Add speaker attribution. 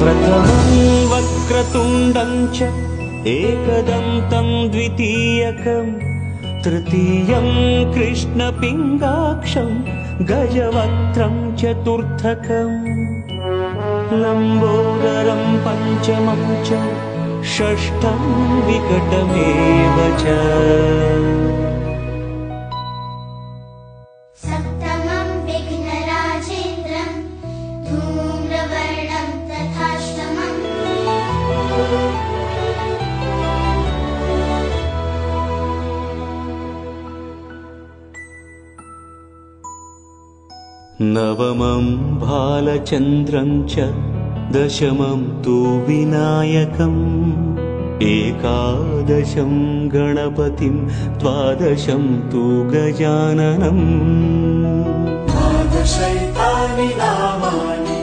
Speaker 1: प्रथमं वक्रतुण्डं च एकदन्तं द्वितीयकं तृतीयं कृष्णपिङ्गाक्षं गजवक्त्रं चतुर्थकं लम्बोदरं पञ्चमं च षष्ठं विकटमेव च
Speaker 2: सप्तमं विघ्नराजेन्द्रं धूम्रवर्णं तथाष्टमम्
Speaker 1: नवमं भालचन्द्रं च दशमं तु विनायकम् एकादशं गणपतिं द्वादशं तु गजाननम्
Speaker 3: द्वादशैतानि नामानि